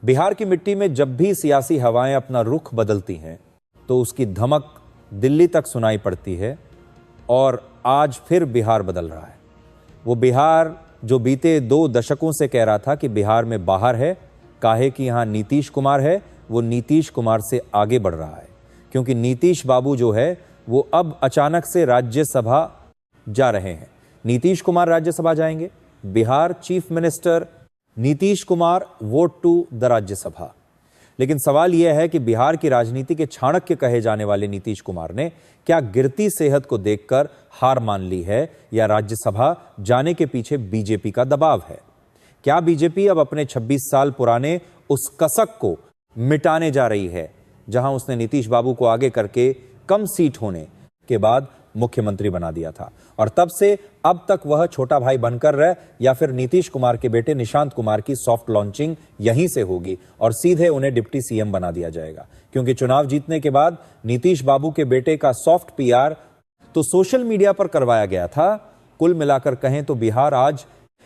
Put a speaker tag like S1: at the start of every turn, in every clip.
S1: बिहार की मिट्टी में जब भी सियासी हवाएं अपना रुख बदलती हैं तो उसकी धमक दिल्ली तक सुनाई पड़ती है और आज फिर बिहार बदल रहा है। वो बिहार जो बीते 2 दशकों से कह रहा था कि बिहार में बाहर है, काहे कि यहाँ नीतीश कुमार है, वो नीतीश कुमार से आगे बढ़ रहा है, क्योंकि नीतीश बाबू जो है वो अब अचानक से राज्यसभा जा रहे हैं। नीतीश कुमार राज्यसभा जाएंगे। Bihar chief minister Nitish Kumar vote to the Rajya Sabha. लेकिन सवाल यह है कि बिहार की राजनीति के चाणक्य कहे जाने वाले नीतीश कुमार ने क्या गिरती सेहत को देखकर हार मान ली है या राज्यसभा जाने के पीछे बीजेपी का दबाव है? क्या बीजेपी अब अपने 26 साल पुराने उस कसक को मिटाने जा रही है जहां उसने नीतीश बाबू को आगे करके कम सीट होने के बाद मुख्यमंत्री बना दिया था और तब से अब तक वह छोटा भाई बनकर रहे, या फिर नीतीश कुमार के बेटे निशांत कुमार की सॉफ्ट लॉन्चिंग यहीं से होगी और सीधे उन्हें डिप्टी सीएम बना दिया जाएगा? क्योंकि चुनाव जीतने के बाद नीतीश बाबू के बेटे का सॉफ्ट पीआर तो सोशल मीडिया पर करवाया गया था। कुल मिलाकर कहें तो बिहार आज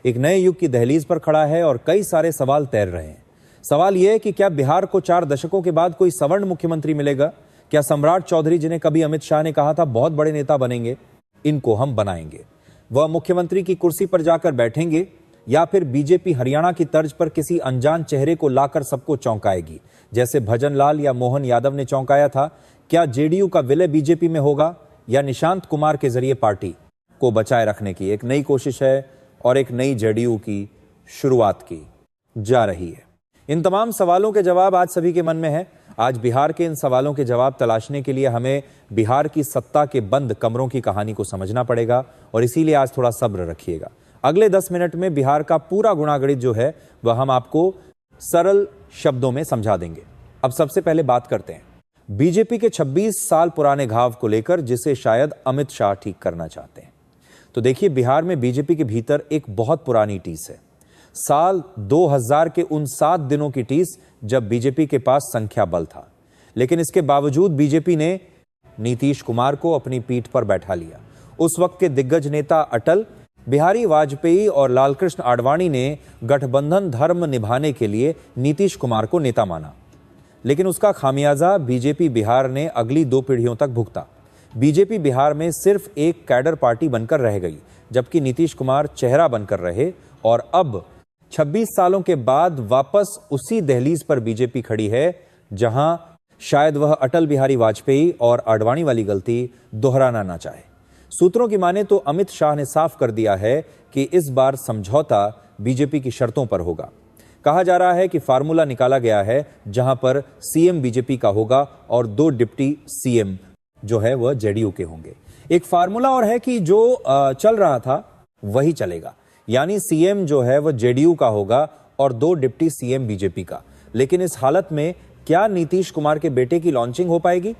S1: एक नए युग की दहलीज पर खड़ा है और कई सारे सवाल तैर रहे हैं। सवाल यह है कि क्या बिहार को 4 दशकों के बाद कोई सवर्ण मुख्यमंत्री मिलेगा? क्या सम्राट चौधरी, जिन्हें कभी अमित शाह ने कहा था बहुत बड़े नेता बनेंगे, इनको हम बनाएंगे, वह मुख्यमंत्री की कुर्सी पर जाकर बैठेंगे, या फिर बीजेपी हरियाणा की तर्ज पर किसी अनजान चेहरे को लाकर सबको चौंकाएगी, जैसे भजन लाल या मोहन यादव ने चौंकाया था? क्या जेडीयू का विलय बीजेपी में होगा या निशांत कुमार के जरिए पार्टी को बचाए रखने की एक नई कोशिश है और एक नई जेडीयू की शुरुआत की जा रही है? इन तमाम सवालों के जवाब आज सभी के मन में है। आज बिहार के इन सवालों के जवाब तलाशने के लिए हमें बिहार की सत्ता के बंद कमरों की कहानी को समझना पड़ेगा और इसीलिए आज थोड़ा सब्र रखिएगा। अगले 10 मिनट में बिहार का पूरा गुणागणित जो है वह हम आपको सरल शब्दों में समझा देंगे। अब सबसे पहले बात करते हैं बीजेपी के 26 साल पुराने घाव को लेकर, जिसे शायद अमित शाह ठीक करना चाहते हैं। तो देखिए, बिहार में बीजेपी के भीतर एक बहुत पुरानी टीस है। साल 2000 के उन 7 दिनों की टीस जब बीजेपी के पास संख्या बल था, लेकिन इसके बावजूद बीजेपी ने नीतीश कुमार को अपनी पीठ पर बैठा लिया। उस वक्त के दिग्गज नेता अटल बिहारी वाजपेयी और लालकृष्ण आडवाणी ने गठबंधन धर्म निभाने के लिए नीतीश कुमार को नेता माना, लेकिन उसका खामियाजा बीजेपी बिहार ने अगली 2 पीढ़ियों तक भुगता। बीजेपी बिहार में सिर्फ एक कैडर पार्टी बनकर रह गई, जबकि नीतीश कुमार चेहरा बनकर रहे और अब 26 सालों के बाद वापस उसी दहलीज पर बीजेपी खड़ी है जहां शायद वह अटल बिहारी वाजपेयी और आडवाणी वाली गलती दोहराना ना चाहे। सूत्रों की माने तो अमित शाह ने साफ कर दिया है कि इस बार समझौता बीजेपी की शर्तों पर होगा। कहा जा रहा है कि फार्मूला निकाला गया है जहां पर सीएम बीजेपी का होगा और 2 डिप्टी सीएम जो है वह जेडीयू के होंगे। एक फार्मूला और है कि जो चल रहा था वही चलेगा, यानी सीएम जो है वह जेडीयू का होगा और 2 डिप्टी सीएम बीजेपी का। लेकिन इस हालत में क्या नीतीश कुमार के बेटे की लॉन्चिंग हो पाएगी?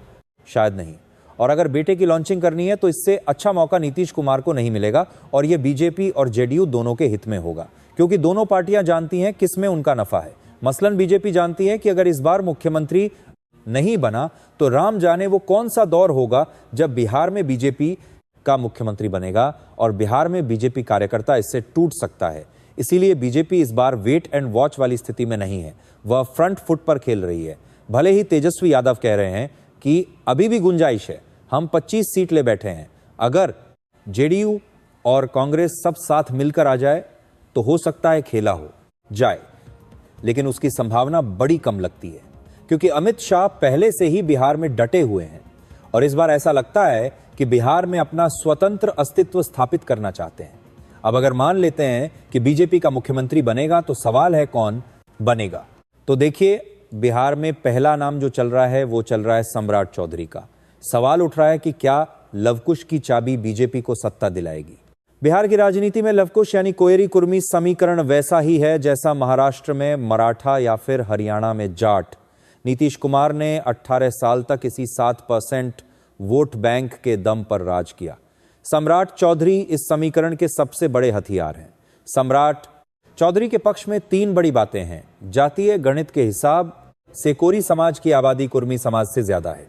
S1: शायद नहीं। और अगर बेटे की लॉन्चिंग करनी है तो इससे अच्छा मौका नीतीश कुमार को नहीं मिलेगा और यह बीजेपी और जेडीयू दोनों के हित में होगा, क्योंकि दोनों पार्टियां जानती हैं किसमें उनका नफा है। मसलन बीजेपी जानती है कि अगर इस बार मुख्यमंत्री नहीं बना तो राम जाने वो कौन सा दौर होगा जब बिहार में बीजेपी का मुख्यमंत्री बनेगा और बिहार में बीजेपी कार्यकर्ता इससे टूट सकता है। इसीलिए बीजेपी इस बार वेट एंड वॉच वाली स्थिति में नहीं है, वह फ्रंट फुट पर खेल रही है। भले ही तेजस्वी यादव कह रहे हैं कि अभी भी गुंजाइश है, हम 25 सीट ले बैठे हैं, अगर जेडीयू और कांग्रेस सब साथ मिलकर आ जाए तो हो सकता है खेला हो जाए, लेकिन उसकी संभावना बड़ी कम लगती है, क्योंकि अमित शाह पहले से ही बिहार में डटे हुए हैं और इस बार ऐसा लगता है कि बिहार में अपना स्वतंत्र अस्तित्व स्थापित करना चाहते हैं। अब अगर मान लेते हैं कि बीजेपी का मुख्यमंत्री बनेगा तो सवाल है कौन बनेगा। तो देखिए, बिहार में पहला नाम जो चल रहा है वो चल रहा है सम्राट चौधरी का। सवाल उठ रहा है कि क्या लवकुश की चाबी बीजेपी को सत्ता दिलाएगी? बिहार की राजनीति में लवकुश यानी कोयरी कुर्मी समीकरण वैसा ही है जैसा महाराष्ट्र में मराठा या फिर हरियाणा में जाट। नीतीश कुमार ने 18 साल तक इसी 7% वोट बैंक के दम पर राज किया। सम्राट चौधरी इस समीकरण के सबसे बड़े हथियार हैं। सम्राट चौधरी के पक्ष में 3 बड़ी बातें हैं। जातीय गणित के हिसाब से कोरी समाज की आबादी कुर्मी समाज से ज्यादा है,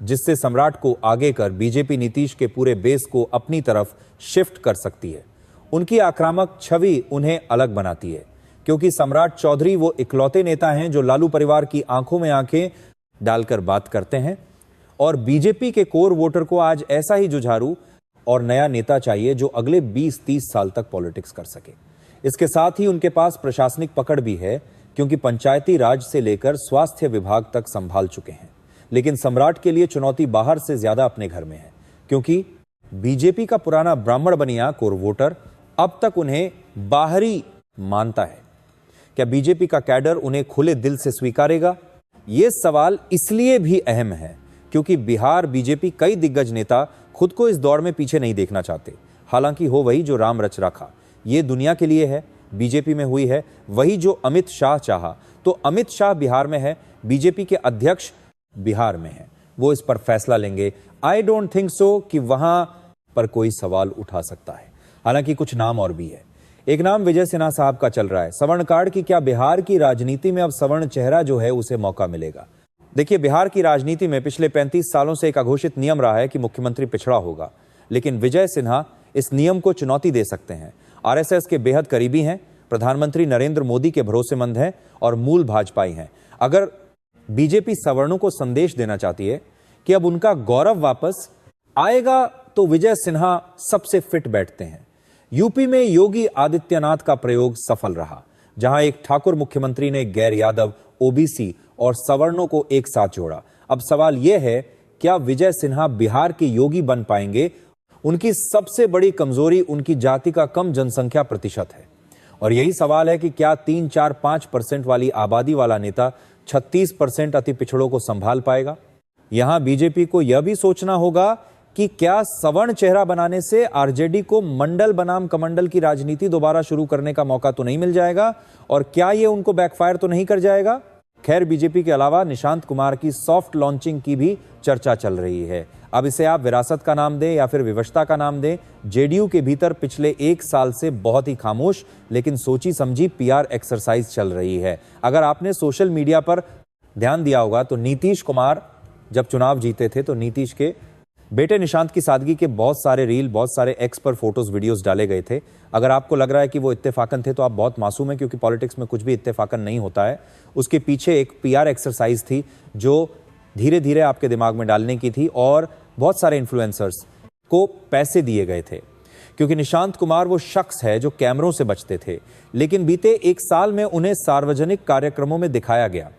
S1: जिससे सम्राट को आगे कर बीजेपी नीतीश के पूरे बेस को अपनी तरफ शिफ्ट कर सकती है। उनकी आक्रामक छवि उन्हें अलग बनाती है। क्योंकि सम्राट चौधरी वो इकलौते नेता हैं जो लालू परिवार की आंखों में आंखें डालकर बात करते हैं। और बीजेपी के कोर वोटर को आज ऐसा ही जुझारू और नया नेता चाहिए जो अगले 20-30 साल तक पॉलिटिक्स कर सके। इसके साथ ही उनके पास प्रशासनिक पकड़ भी है, क्योंकि पंचायती राज से लेकर स्वास्थ्य विभाग तक संभाल चुके हैं। लेकिन सम्राट के लिए चुनौती बाहर से ज्यादा अपने घर में है, क्योंकि बीजेपी का पुराना ब्राह्मण बनिया कोर वोटर अब तक उन्हें बाहरी मानता है। क्या बीजेपी का कैडर उन्हें खुले दिल से स्वीकारेगा? यह सवाल इसलिए भी अहम है क्योंकि बिहार बीजेपी कई दिग्गज नेता खुद को इस दौर में पीछे नहीं देखना चाहते। हालांकि हो वही जो राम रच रखा, ये दुनिया के लिए है, बीजेपी में हुई है वही जो अमित शाह चाहा। तो अमित शाह बिहार में है, बीजेपी के अध्यक्ष बिहार में है, वो इस पर फैसला लेंगे। आई डोंट थिंक सो कि वहां पर कोई सवाल उठा सकता है। हालांकि कुछ नाम और भी है। एक नाम विजय सिन्हा साहब का चल रहा है। सवर्ण कार्ड की क्या बिहार की राजनीति में अब सवर्ण चेहरा जो है उसे मौका मिलेगा? देखिए, बिहार की राजनीति में पिछले 35 सालों से एक अघोषित नियम रहा है कि मुख्यमंत्री पिछड़ा होगा, लेकिन विजय सिन्हा इस नियम को चुनौती दे सकते हैं। आरएसएस के बेहद करीबी हैं, प्रधानमंत्री नरेंद्र मोदी के भरोसेमंद हैं और मूल भाजपाई हैं। अगर बीजेपी सवर्णों को संदेश देना चाहती है कि अब उनका गौरव वापस आएगा, तो विजय सिन्हा सबसे फिट बैठते हैं। यूपी में योगी आदित्यनाथ का प्रयोग सफल रहा, जहां एक ठाकुर मुख्यमंत्री ने गैर यादव, ओबीसी और सवर्णों को एक साथ जोड़ा। अब सवाल यह है, क्या विजय सिन्हा बिहार के योगी बन पाएंगे? उनकी सबसे बड़ी कमजोरी उनकी जाति का कम जनसंख्या प्रतिशत है, और यही सवाल है कि क्या 3, 4, 5% वाली आबादी वाला नेता 36% अति पिछड़ों को संभाल पाएगा? यहां बीजेपी को यह भी सोचना होगा कि क्या सवर्ण चेहरा बनाने से आरजेडी को मंडल बनाम कमंडल की राजनीति दोबारा शुरू करने का मौका तो नहीं मिल जाएगा, और क्या यह उनको बैकफायर तो नहीं कर जाएगा? खैर, बीजेपी के अलावा निशांत कुमार की सॉफ्ट लॉन्चिंग की भी चर्चा चल रही है। अब इसे आप विरासत का नाम दें या फिर विवशता का नाम दें, जेडीयू के भीतर पिछले 1 साल से बहुत ही खामोश लेकिन सोची समझी पीआर एक्सरसाइज चल रही है। अगर आपने सोशल मीडिया पर ध्यान दिया होगा तो नीतीश कुमार जब चुनाव जीते थे तो नीतीश के बेटे निशांत की सादगी के बहुत सारे रील, बहुत सारे एक्स पर फोटोज, वीडियोस डाले गए थे। अगर आपको लग रहा है कि वो इत्तेफाकन थे तो आप बहुत मासूम हैं, क्योंकि पॉलिटिक्स में कुछ भी इत्तेफाकन नहीं होता है। उसके पीछे एक पीआर एक्सरसाइज थी जो धीरे धीरे आपके दिमाग में डालने की थी, और बहुत सारे इन्फ्लुएंसर्स को पैसे दिए गए थे, क्योंकि निशांत कुमार वो शख्स है जो कैमरों से बचते थे, लेकिन बीते 1 साल में उन्हें सार्वजनिक कार्यक्रमों में दिखाया गया।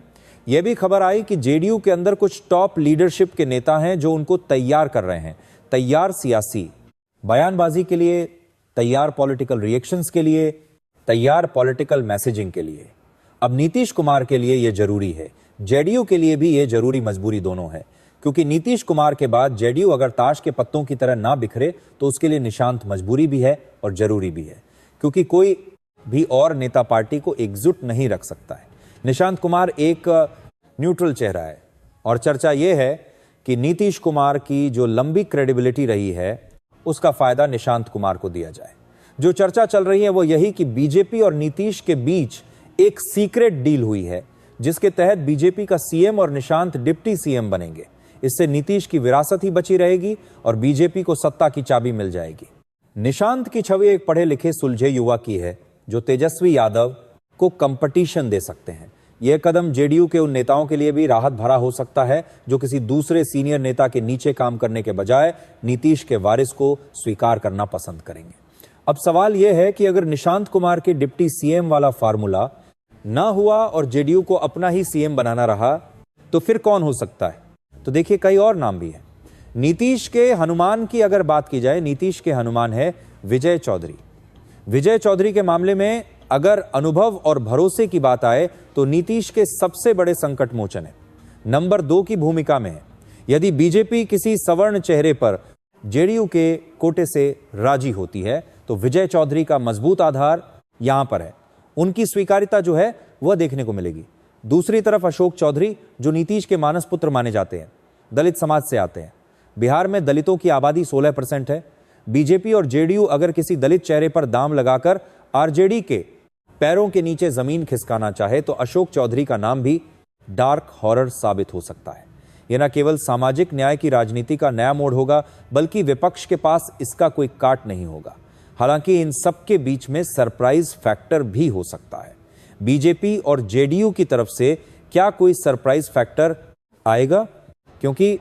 S1: यह भी खबर आई कि जेडीयू के अंदर कुछ टॉप लीडरशिप के नेता हैं जो उनको तैयार कर रहे हैं, तैयार सियासी बयानबाजी के लिए, तैयार पॉलिटिकल रिएक्शंस के लिए, तैयार पॉलिटिकल मैसेजिंग के लिए। अब नीतीश कुमार के लिए यह जरूरी है, जेडीयू के लिए भी यह जरूरी मजबूरी दोनों है, क्योंकि नीतीश कुमार के बाद जेडीयू अगर ताश के पत्तों की तरह ना बिखरे तो उसके लिए निशांत मजबूरी भी है और जरूरी भी है, क्योंकि कोई भी और नेता पार्टी को एकजुट नहीं रख सकता है। निशांत कुमार एक न्यूट्रल चेहरा है, और चर्चा यह है कि नीतीश कुमार की जो लंबी क्रेडिबिलिटी रही है उसका फायदा निशांत कुमार को दिया जाए। जो चर्चा चल रही है वो यही कि बीजेपी और नीतीश के बीच एक सीक्रेट डील हुई है, जिसके तहत बीजेपी का सीएम और निशांत डिप्टी सीएम बनेंगे। इससे नीतीश की विरासत ही बची रहेगी और बीजेपी को सत्ता की चाबी मिल जाएगी। निशांत की छवि एक पढ़े लिखे सुलझे युवा की है जो तेजस्वी यादव को कंपटीशन दे सकते हैं। यह कदम जेडीयू के उन नेताओं के लिए भी राहत भरा हो सकता है जो किसी दूसरे सीनियर नेता के नीचे काम करने के बजाय नीतीश के वारिस को स्वीकार करना पसंद करेंगे। अब सवाल यह है कि अगर निशांत कुमार के डिप्टी सीएम वाला फार्मूला ना हुआ और जेडीयू को अपना ही सीएम बनाना रहा, तो फिर कौन हो सकता है? तो देखिए, कई और नाम भी हैं। नीतीश के हनुमान की अगर बात की जाए, नीतीश के हनुमान है विजय चौधरी। विजय चौधरी के मामले में अगर अनुभव और भरोसे की बात आए तो नीतीश के सबसे बड़े संकट मोचन है, नंबर 2 की भूमिका में है। यदि बीजेपी किसी सवर्ण चेहरे पर जेडीयू के कोटे से राजी होती है तो विजय चौधरी का मजबूत आधार यहां पर है, उनकी स्वीकारिता जो है वह देखने को मिलेगी। दूसरी तरफ अशोक चौधरी, जो नीतीश के मानस पुत्र माने जाते हैं, दलित समाज से आते हैं। बिहार में दलितों की आबादी 16% है। बीजेपी और जेडीयू अगर किसी दलित चेहरे पर दाम लगाकर आरजेडी के पैरों के नीचे जमीन खिसकाना चाहे तो अशोक चौधरी का नाम भी डार्क हॉरर साबित हो सकता है। यह न केवल सामाजिक न्याय की राजनीति का नया मोड़ होगा, बल्कि विपक्ष के पास इसका कोई काट नहीं होगा। हालांकि इन सब के बीच में सरप्राइज फैक्टर भी हो सकता है। बीजेपी और जेडीयू की तरफ से क्या कोई सरप्राइज फैक्टर आएगा? क्योंकि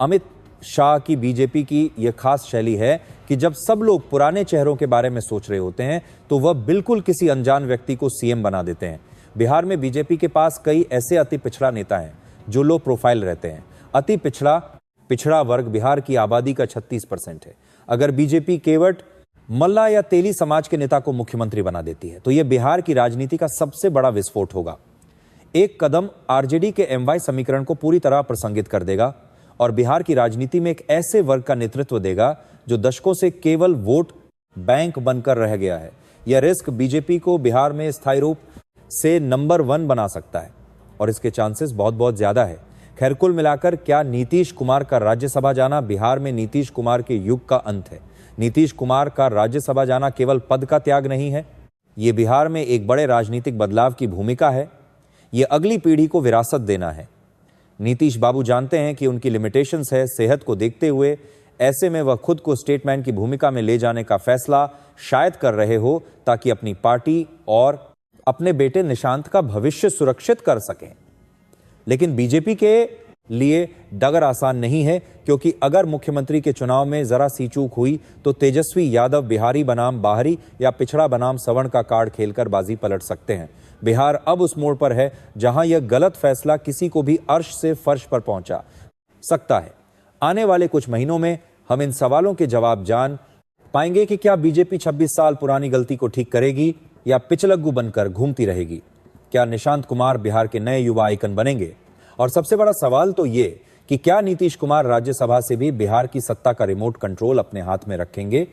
S1: अमित शाह की बीजेपी की यह खास शैली है कि जब सब लोग पुराने चेहरों के बारे में सोच रहे होते हैं तो वह बिल्कुल किसी अनजान व्यक्ति को सीएम बना देते हैं। बिहार में बीजेपी के पास कई ऐसे अति पिछड़ा नेता हैं जो लो प्रोफाइल रहते हैं। अति पिछड़ा वर्ग बिहार की आबादी का 36% है। अगर बीजेपी केवट मल्ला या तेली समाज के नेता को मुख्यमंत्री बना देती है तो यह बिहार की राजनीति का सबसे बड़ा विस्फोट होगा। एक कदम आरजेडी के एमवाई समीकरण को पूरी तरह प्रसंगित कर देगा और बिहार की राजनीति में एक ऐसे वर्ग का नेतृत्व देगा जो दशकों से केवल वोट बैंक बनकर रह गया है। यह रिस्क बीजेपी को बिहार में स्थायी रूप से नंबर 1 बना सकता है और इसके चांसेस बहुत ज्यादा है। खैर, कुल मिलाकर क्या नीतीश कुमार का राज्यसभा जाना बिहार में नीतीश कुमार के युग का अंत है? नीतीश कुमार का राज्यसभा जाना केवल पद का त्याग नहीं है, ये बिहार में एक बड़े राजनीतिक बदलाव की भूमिका है। ये अगली पीढ़ी को विरासत देना है। नीतीश बाबू जानते हैं कि उनकी लिमिटेशंस है सेहत को देखते हुए, ऐसे में वह खुद को स्टेटमैन की भूमिका में ले जाने का फैसला शायद कर रहे हो ताकि अपनी पार्टी और अपने बेटे निशांत का भविष्य सुरक्षित कर सकें। लेकिन बीजेपी के लिए डगर आसान नहीं है, क्योंकि अगर मुख्यमंत्री के चुनाव में जरा सी चूक हुई तो तेजस्वी यादव बिहारी बनाम बाहरी या पिछड़ा बनाम सवर्ण का कार्ड खेलकर बाजी पलट सकते हैं। बिहार अब उस मोड़ पर है जहां यह गलत फैसला किसी को भी अर्श से फर्श पर पहुंचा सकता है। आने वाले कुछ महीनों में हम इन सवालों के जवाब जान पाएंगे कि क्या बीजेपी 26 साल पुरानी गलती को ठीक करेगी या पिछलग्गू बनकर घूमती रहेगी। क्या निशांत कुमार बिहार के नए युवा आइकन बनेंगे? और सबसे बड़ा सवाल तो ये कि क्या नीतीश कुमार राज्यसभा से भी बिहार की सत्ता का रिमोट कंट्रोल अपने हाथ में रखेंगे?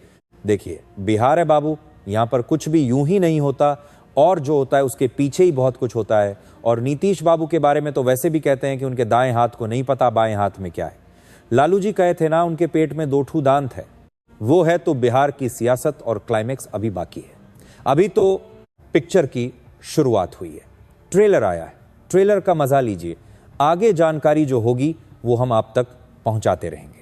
S1: देखिए, बिहार है बाबू, यहां पर कुछ भी यूं ही नहीं होता और जो होता है उसके पीछे ही बहुत कुछ होता है। और नीतीश बाबू के बारे में तो वैसे भी कहते हैं कि उनके दाएं हाथ को नहीं पता बाएं हाथ में क्या है। लालू जी कहे थे ना, उनके पेट में 2 ठू दांत है। वो है तो बिहार की सियासत और क्लाइमेक्स अभी बाकी है। अभी तो पिक्चर की शुरुआत हुई है, ट्रेलर आया है, ट्रेलर का मजा लीजिए। आगे जानकारी जो होगी वो हम आप तक पहुंचाते रहेंगे।